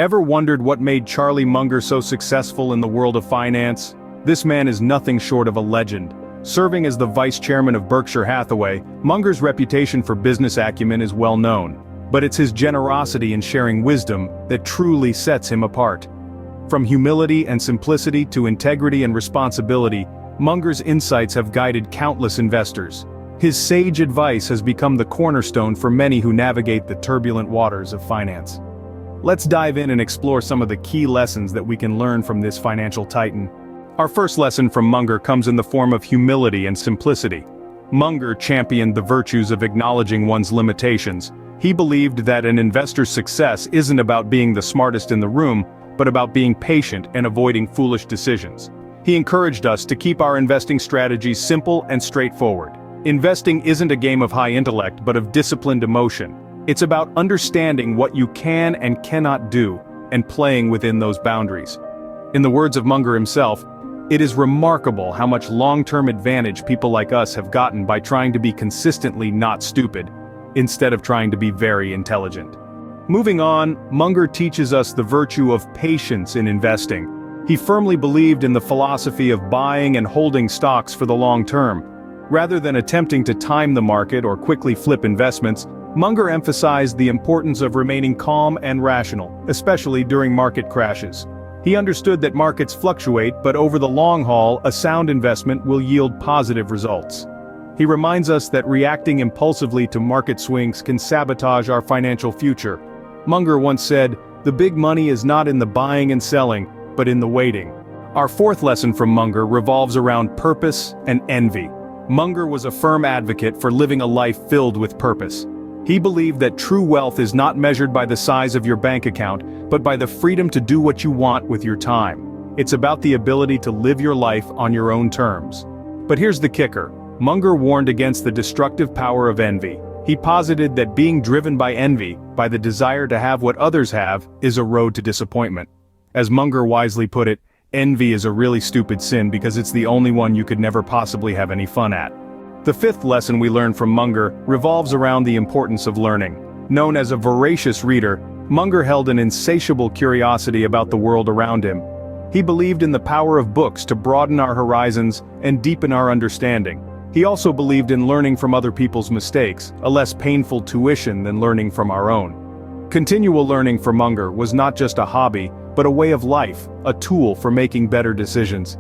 Ever wondered what made Charlie Munger so successful in the world of finance? This man is nothing short of a legend. Serving as the vice chairman of Berkshire Hathaway, Munger's reputation for business acumen is well known. But it's his generosity in sharing wisdom that truly sets him apart. From humility and simplicity to integrity and responsibility, Munger's insights have guided countless investors. His sage advice has become the cornerstone for many who navigate the turbulent waters of finance. Let's dive in and explore some of the key lessons that we can learn from this financial titan. Our first lesson from Munger comes in the form of humility and simplicity. Munger championed the virtues of acknowledging one's limitations. He believed that an investor's success isn't about being the smartest in the room, but about being patient and avoiding foolish decisions. He encouraged us to keep our investing strategies simple and straightforward. Investing isn't a game of high intellect but of disciplined emotion. It's about understanding what you can and cannot do, and playing within those boundaries. In the words of Munger himself, "It is remarkable how much long-term advantage people like us have gotten by trying to be consistently not stupid, instead of trying to be very intelligent." Moving on, Munger teaches us the virtue of patience in investing. He firmly believed in the philosophy of buying and holding stocks for the long term. Rather than attempting to time the market or quickly flip investments, Munger emphasized the importance of remaining calm and rational, especially during market crashes. He understood that markets fluctuate, but over the long haul, a sound investment will yield positive results. He reminds us that reacting impulsively to market swings can sabotage our financial future. Munger once said, "The big money is not in the buying and selling, but in the waiting." Our fourth lesson from Munger revolves around purpose and envy. Munger was a firm advocate for living a life filled with purpose. He believed that true wealth is not measured by the size of your bank account, but by the freedom to do what you want with your time. It's about the ability to live your life on your own terms. But here's the kicker. Munger warned against the destructive power of envy. He posited that being driven by envy, by the desire to have what others have, is a road to disappointment. As Munger wisely put it, envy is a really stupid sin because it's the only one you could never possibly have any fun at. The fifth lesson we learn from Munger revolves around the importance of learning. Known as a voracious reader, Munger held an insatiable curiosity about the world around him. He believed in the power of books to broaden our horizons and deepen our understanding. He also believed in learning from other people's mistakes, a less painful tuition than learning from our own. Continual learning for Munger was not just a hobby, but a way of life, a tool for making better decisions.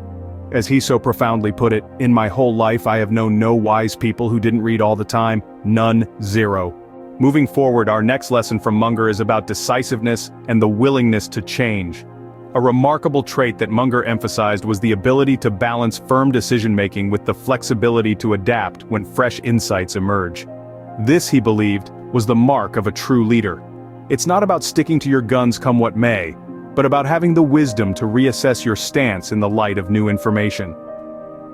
As he so profoundly put it, "In my whole life I have known no wise people who didn't read all the time, none, zero." Moving forward, our next lesson from Munger is about decisiveness and the willingness to change. A remarkable trait that Munger emphasized was the ability to balance firm decision-making with the flexibility to adapt when fresh insights emerge. This, he believed, was the mark of a true leader. It's not about sticking to your guns come what may, but about having the wisdom to reassess your stance in the light of new information.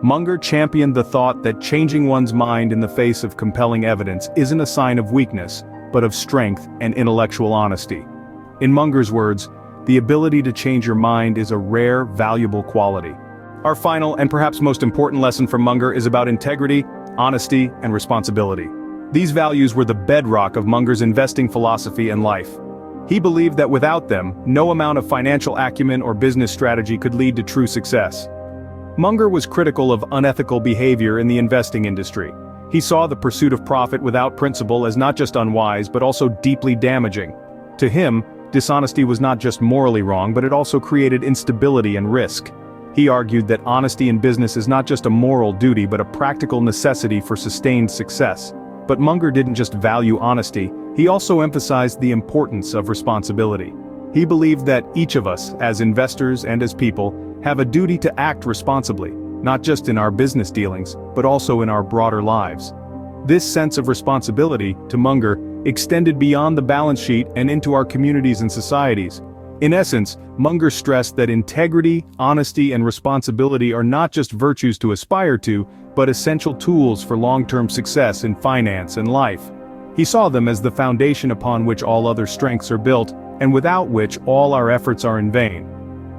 Munger championed the thought that changing one's mind in the face of compelling evidence isn't a sign of weakness, but of strength and intellectual honesty. In Munger's words, the ability to change your mind is a rare, valuable quality. Our final and perhaps most important lesson from Munger is about integrity, honesty, and responsibility. These values were the bedrock of Munger's investing philosophy and life. He believed that without them, no amount of financial acumen or business strategy could lead to true success. Munger was critical of unethical behavior in the investing industry. He saw the pursuit of profit without principle as not just unwise but also deeply damaging. To him, dishonesty was not just morally wrong, but it also created instability and risk. He argued that honesty in business is not just a moral duty but a practical necessity for sustained success. But Munger didn't just value honesty, he also emphasized the importance of responsibility. He believed that each of us, as investors and as people, have a duty to act responsibly, not just in our business dealings, but also in our broader lives. This sense of responsibility, to Munger, extended beyond the balance sheet and into our communities and societies. In essence, Munger stressed that integrity, honesty, and responsibility are not just virtues to aspire to, but essential tools for long-term success in finance and life. He saw them as the foundation upon which all other strengths are built, and without which all our efforts are in vain.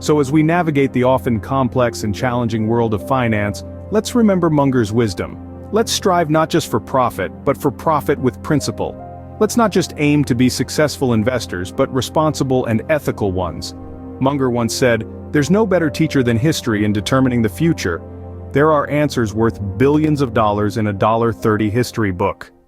So as we navigate the often complex and challenging world of finance, let's remember Munger's wisdom. Let's strive not just for profit, but for profit with principle. Let's not just aim to be successful investors, but responsible and ethical ones. Munger once said, "There's no better teacher than history in determining the future. There are answers worth billions of dollars in a $30 history book."